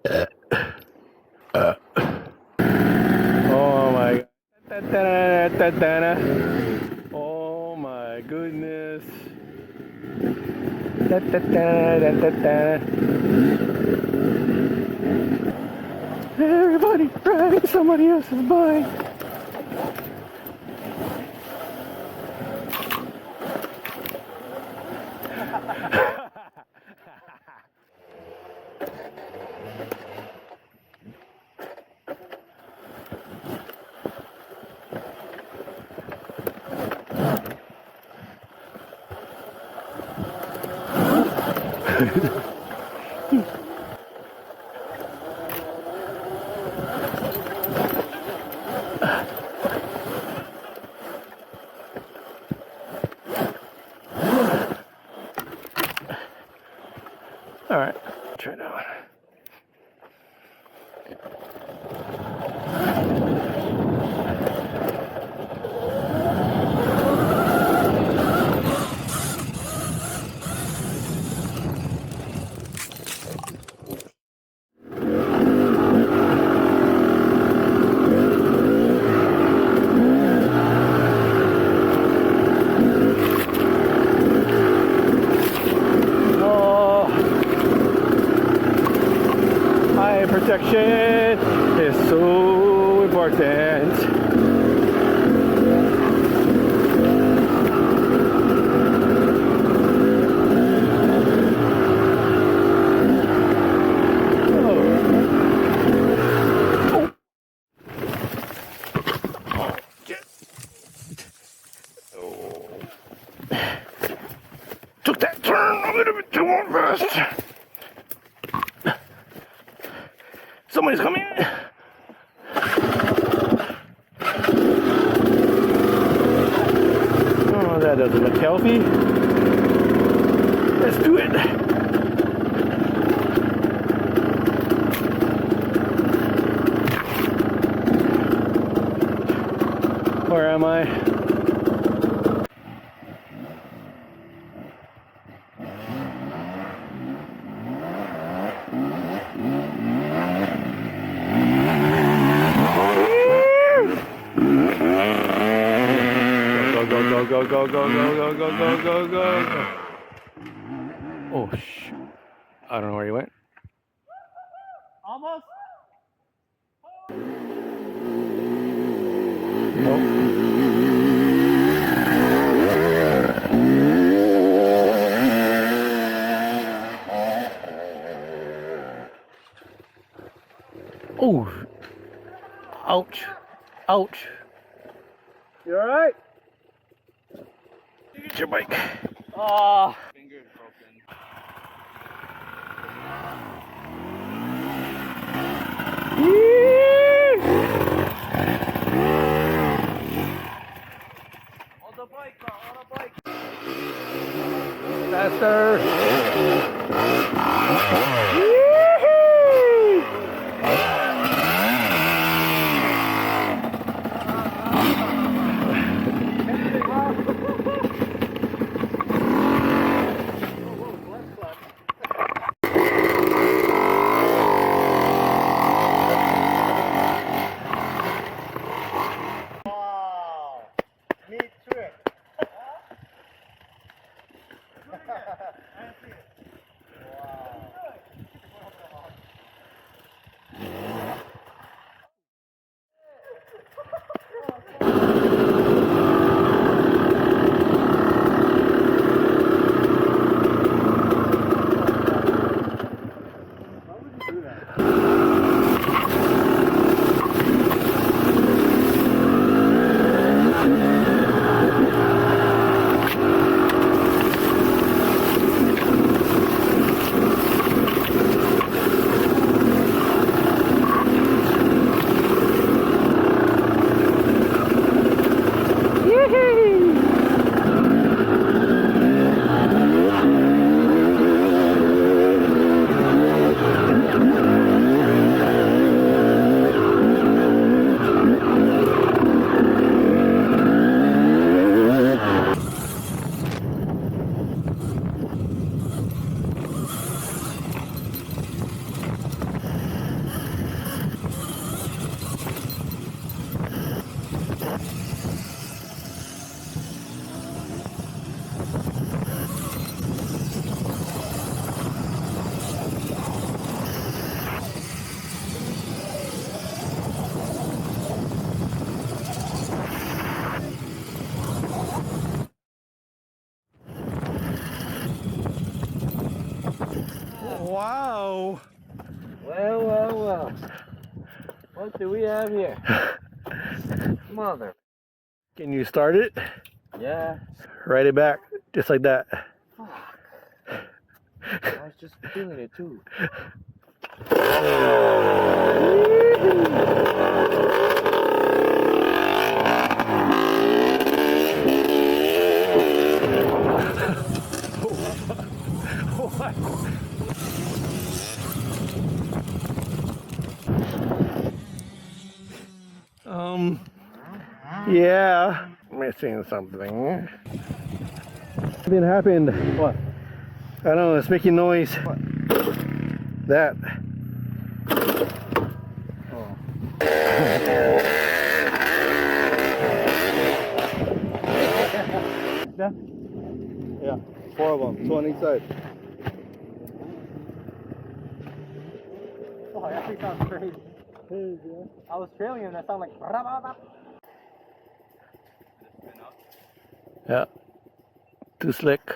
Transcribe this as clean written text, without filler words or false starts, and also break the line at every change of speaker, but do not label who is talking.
Oh my Oh my goodness. Everybody driving somebody else's bike. All right, try that one. Eye protection is so important. Took that turn a little bit too fast. Somebody's coming. Oh, that doesn't look healthy. Let's do it. Where am I? Go, go, go, go, go, go, go, go, go. Oh, I don't know where he went.
Almost.
Nope. Oh, ouch, ouch.
You all right?
Get your bike.
Oh, finger's broken. On the bike, bro, on the bike.
Faster.
Neat trick.
wow.
Well. What do we have here? Mother.
Can you start it?
Yeah.
Right it back, just like that.
Fuck. I was just feeling it too.
Yeah. Missing something. Something happened.
What?
I don't know, it's making noise.
What?
That.
Oh. Yeah, 4 of them, 2 on each side. Oh, that actually sounds crazy. I was trailing him, that sounded like.
Yeah. Too slick.